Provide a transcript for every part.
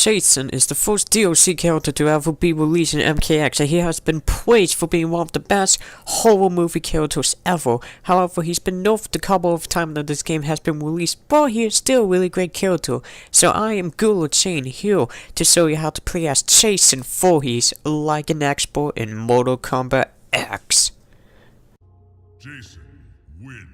Jason is the first DLC character to ever be released in MKX, and he has been praised for being one of the best horror movie characters ever. However, he's been nerfed a couple of times that this game has been released, but he is still a really great character. So I am Gula Chain here to show you how to play as Jason Voorhees like an expert in Mortal Kombat X. Jason wins.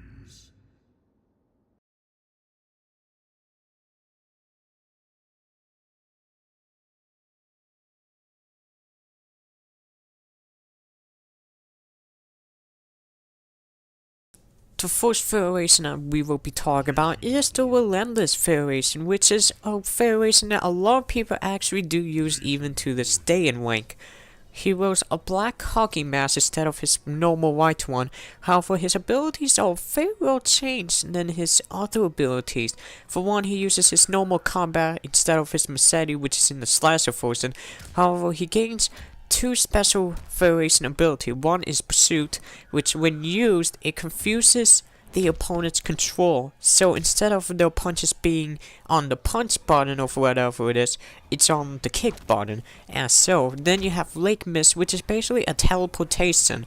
The first variation that we will be talking about is the Relentless variation, which is a variation that a lot of people actually do use even to this day in Rank. He wears a black hockey mask instead of his normal white one. However, his abilities are very well changed than his other abilities. For one, he uses his normal combat instead of his machete, which is in the slasher version. However, he gains two special variation ability. One is Pursuit, which when used, it confuses the opponent's control. So instead of their punches being on the punch button or whatever it is, it's on the kick button. And so, then you have Lake Mist, which is basically a teleportation.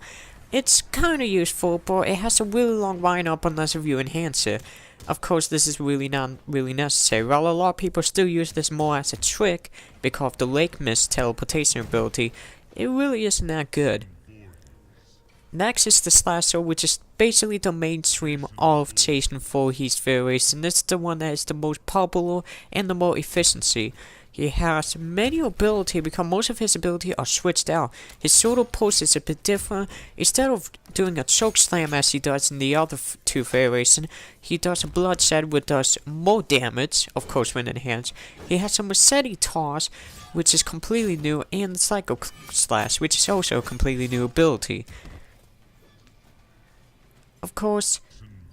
It's kinda useful, but it has a really long lineup unless if you enhance it. Of course, this is really not really necessary. While a lot of people still use this more as a trick, because of the Lake Mist teleportation ability, it really isn't that good. Next is the Slasher, which is basically the mainstream of Jason Voorhees variation. This is the one that is the most popular and the more efficiency. He has many ability because most of his ability are switched out. His solo pulse is a bit different. Instead of doing a choke slam as he does in the other two variations, he does a bloodshed which does more damage, of course when enhanced. He has a machete toss, which is completely new, and the Psycho Slash, which is also a completely new ability. Of course,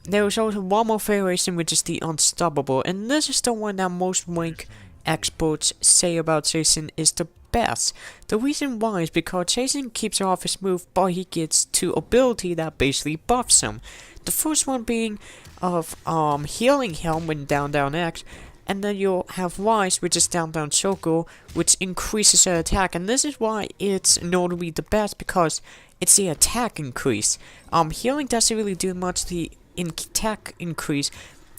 there is also one more variation, which is the Unstoppable, and this is the one that most Rank experts say about Jason is the best. The reason why is because Jason keeps off his move, but he gets two ability that basically buffs him. The first one being of Healing Helm when down X, and then you'll have Rise, which is down circle, which increases your attack, and this is why it's notably the best because it's the attack increase. Healing doesn't really do much. The attack increase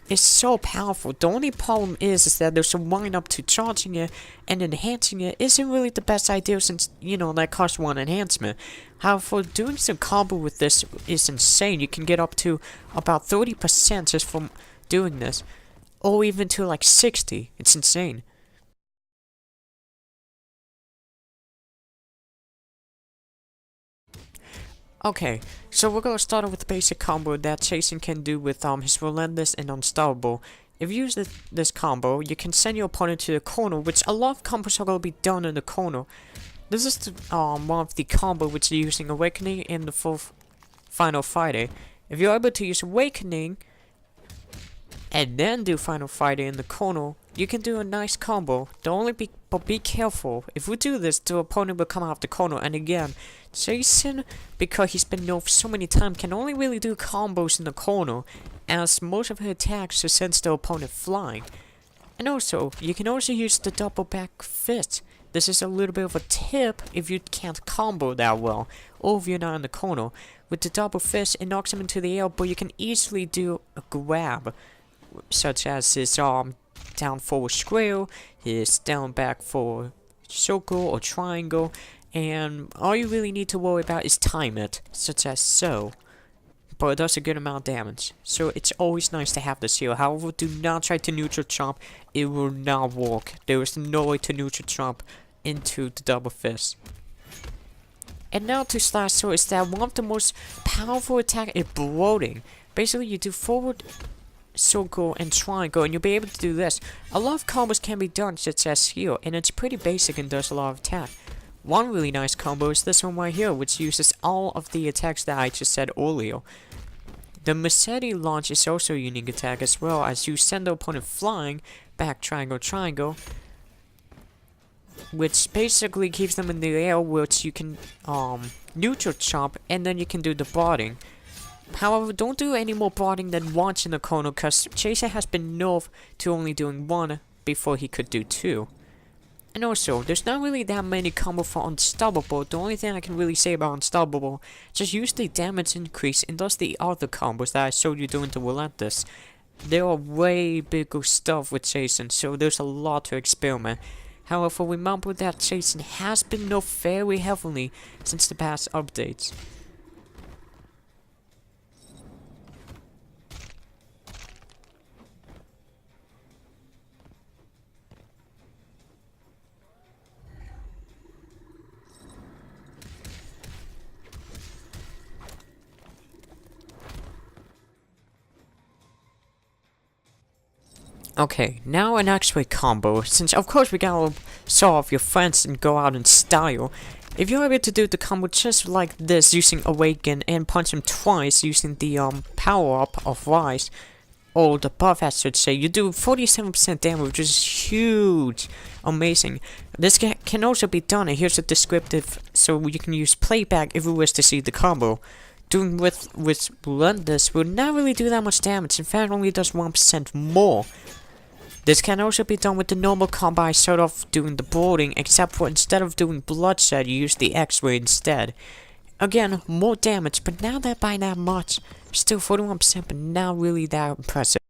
is so powerful. The only problem is that there's a wind up to charging it, and enhancing it isn't really the best idea since, you know, that costs one enhancement. However, doing some combo with this is insane. You can get up to about 30% just from doing this, or even to like 60. It's insane. Okay, so we're gonna start off with the basic combo that Jason can do with his Relentless and Unstoppable. If you use this combo, you can send your opponent to the corner, which a lot of combos are gonna be done in the corner. This is the, one of the combo which is using Awakening in the Final Fighting. If you're able to use Awakening and then do Final Fighting in the corner, you can do a nice combo. But be careful. If we do this, the opponent will come out of the corner. And again, Jason, because he's been nerfed so many times, can only really do combos in the corner, as most of his attacks sends the opponent flying. And also, you can also use the double back fist. This is a little bit of a tip if you can't combo that well, or if you're not in the corner. With the double fist, it knocks him into the air, but you can easily do a grab, such as his down forward square, his down back forward circle or triangle, and all you really need to worry about is time it, such as so. But it does a good amount of damage, so it's always nice to have this here. However, do not try to neutral chomp, it will not work. There is no way to neutral chomp into the double fist. And now to Slasher is that one of the most powerful attacks is bloating. Basically, you do forward circle and triangle, and you'll be able to do this. A lot of combos can be done such as here, and it's pretty basic and does a lot of attack. One really nice combo is this one right here, which uses all of the attacks that I just said earlier. The machete launch is also a unique attack as well, as you send the opponent flying, back triangle, which basically keeps them in the air, which you can neutral chomp, and then you can do the botting. However, don't do any more botting than once in the corner, because Jason has been nerfed to only doing one before he could do two. And also, there's not really that many combos for Unstoppable. The only thing I can really say about Unstoppable, just use the damage increase and thus the other combos that I showed you doing the Relentless. There are way bigger stuff with Jason, so there's a lot to experiment. However, remember that Jason has been nerfed very heavily since the past updates. Okay, now an X-ray combo, since of course we gotta saw off your friends and go out in style. If you're able to do the combo just like this using Awaken and punch him twice using the power-up of Rise, or the buff I should say, you do 47% damage, which is huge, amazing. This can also be done, and here's a descriptive, so you can use playback if you wish to see the combo. Doing with Relentless will not really do that much damage, in fact only does 1% more. This can also be done with the normal combo I started off doing the boarding, except for instead of doing Bloodshed, you use the X-ray instead. Again, more damage, but not that by that much. Still 41%, but not really that impressive.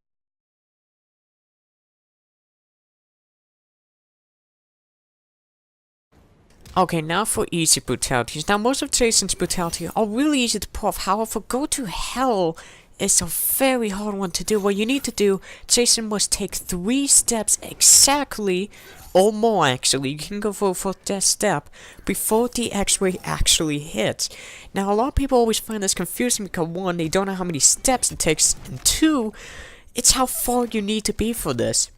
Okay, now for easy brutalities. Now, most of Jason's brutality are really easy to pull off. However, Go to Hell is a very hard one to do. What you need to do, Jason must take 3 steps exactly, or more actually, you can go for that step, before the X-ray actually hits. Now, a lot of people always find this confusing because 1, they don't know how many steps it takes, and 2, it's how far you need to be for this.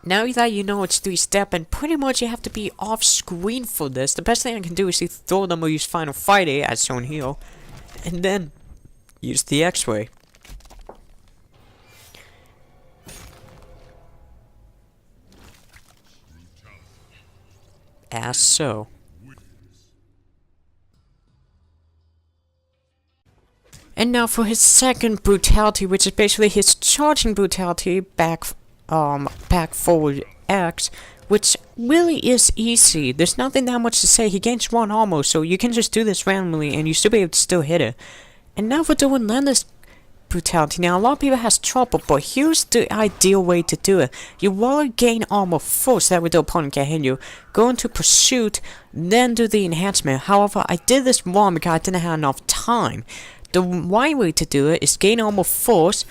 Now that you know it's 3 step, and pretty much you have to be off screen for this, the best thing I can do is to throw them or use Final Fight as shown here, and then use the X-ray. As so. And now for his second brutality, which is basically his charging brutality, back forward X, which really is easy. There's nothing that much to say. He gains 1 armor, so you can just do this randomly and you should be able to still hit it. And now for doing Relentless brutality. Now a lot of people has trouble, but here's the ideal way to do it. You want to gain armor first, that way the opponent can hit you. Go into pursuit, then do the enhancement. However, I did this wrong because I didn't have enough time. The right way to do it is gain armor first.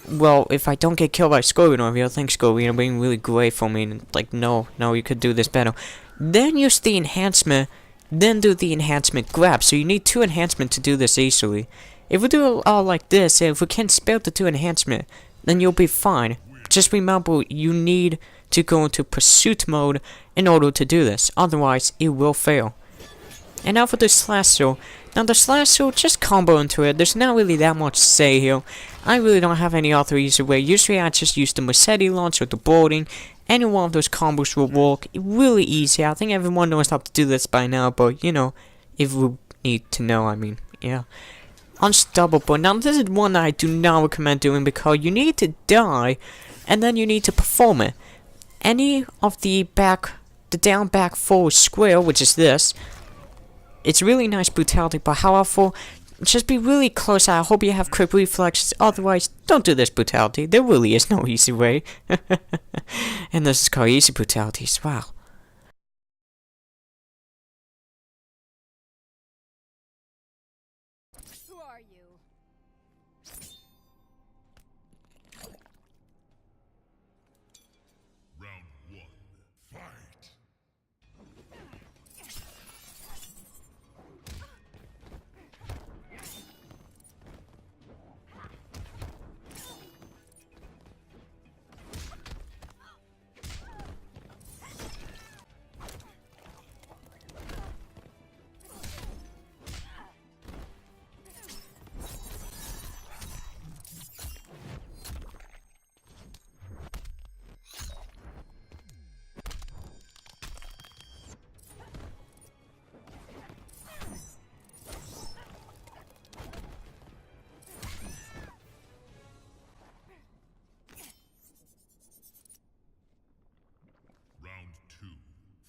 Well, if I don't get killed by Scorpion over here, thanks Scorpion, being really great for me, and like, no, you could do this better. Then use the enhancement, then do the enhancement grab, so you need 2 enhancements to do this easily. If we do it all like this, and if we can spare the 2 enhancement, then you'll be fine. Just remember, you need to go into pursuit mode in order to do this, otherwise it will fail. And now for the slash throw. Now the slash throw, just combo into it. There's not really that much to say here. I really don't have any other easy way. Usually I just use the Machete launch or the boarding. Any one of those combos will work. Really easy. I think everyone knows how to do this by now, but you know, if we need to know, I mean, yeah. Unstoppable. Now this is one that I do not recommend doing because you need to die and then you need to perform it. Any of the down back forward square, which is this, it's really nice brutality, but however, just be really close. I hope you have quick reflexes, otherwise don't do this brutality. There really is no easy way. And this is called easy brutalities. Wow. Who are you? Round 1. Fight.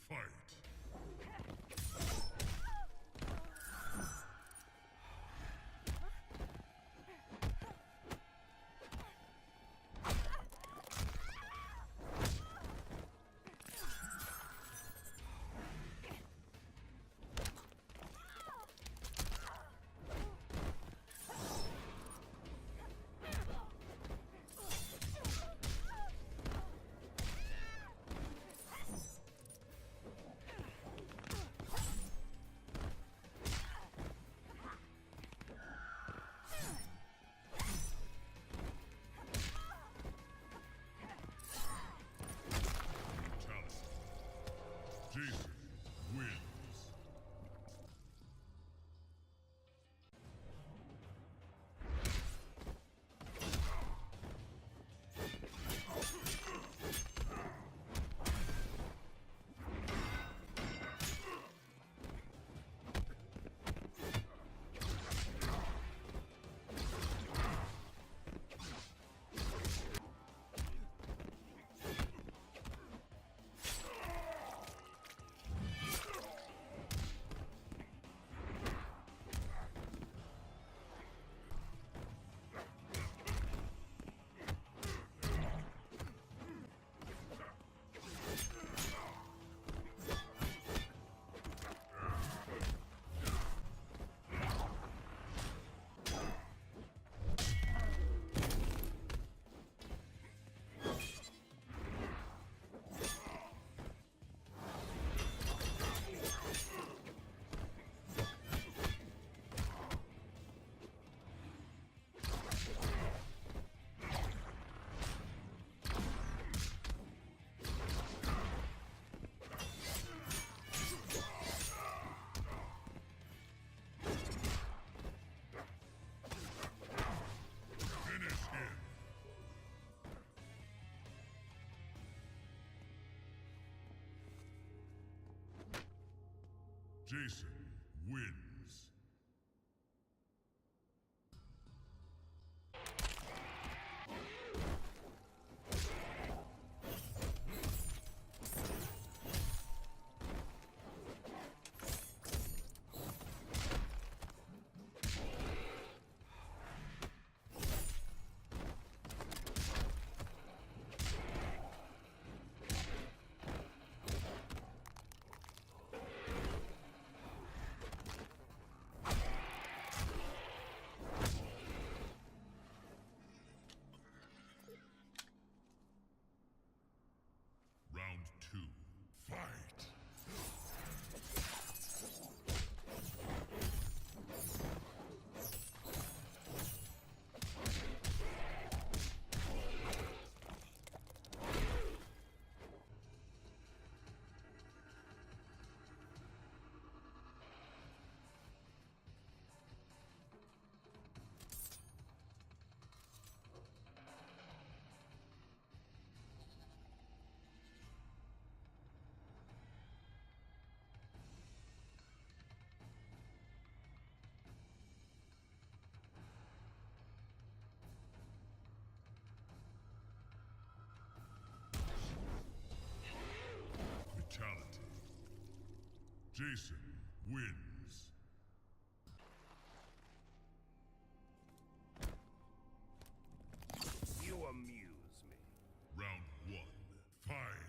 Fight. Jason wins. Finish him. Jason wins. Round 2. Fight! Fatality. Jason wins. You amuse me. Round 1. Fight!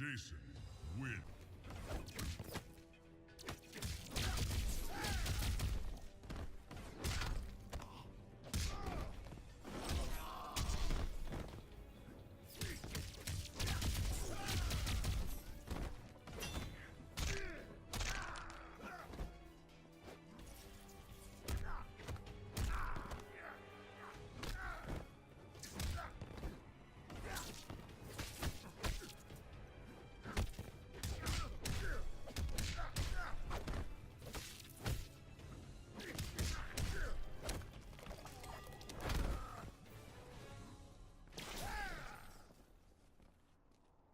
Jason wins.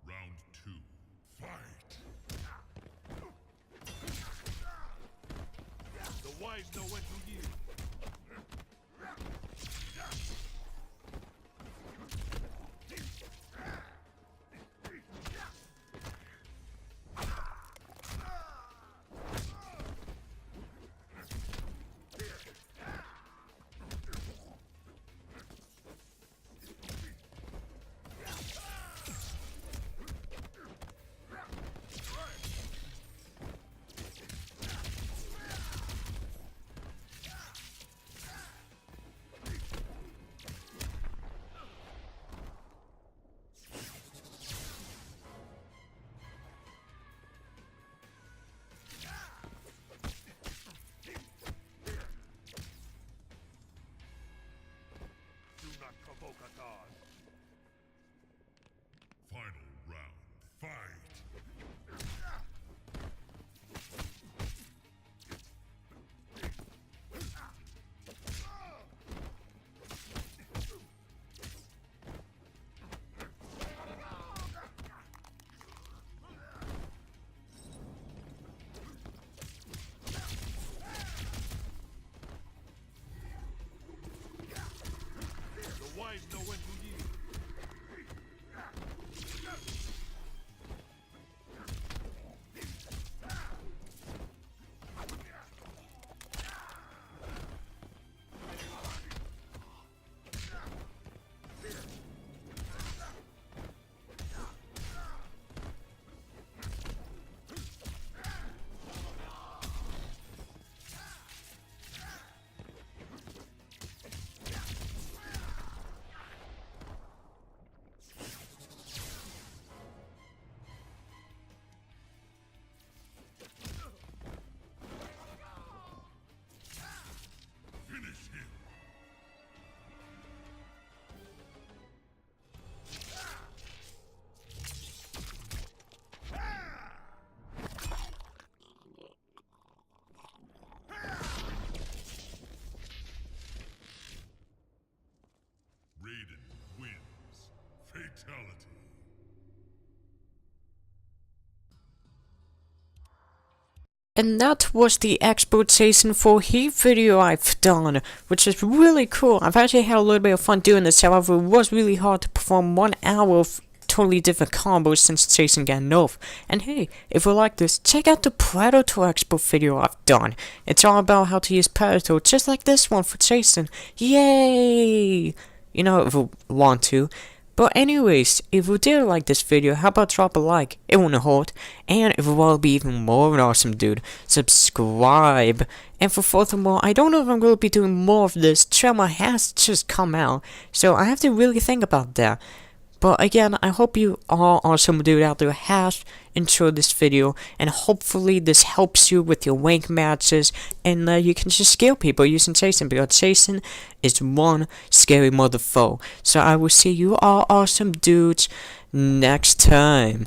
Round 2, fight! The wise know when to yield. Final round, fight! The wise know when to yield. Finish him! Raiden wins. Fatality. And that was the expert Jason for Heat video I've done, which is really cool. I've actually had a little bit of fun doing this, however it was really hard to perform 1 hour of totally different combos since Jason got nerfed. And hey, if you like this, check out the Predator expert video I've done. It's all about how to use Predator, just like this one for Jason. Yay! You know, if you want to. But anyways, if you did like this video, how about drop a like? It won't hurt. And if you want to be even more of an awesome dude, subscribe. And for furthermore, I don't know if I'm going to be doing more of this. Tremor has just come out, so I have to really think about that. But again, I hope you all awesome dude out there has enjoyed this video, and hopefully this helps you with your wank matches, and you can just scale people using Jason, because Jason is one scary mother foe. So I will see you all awesome dudes next time.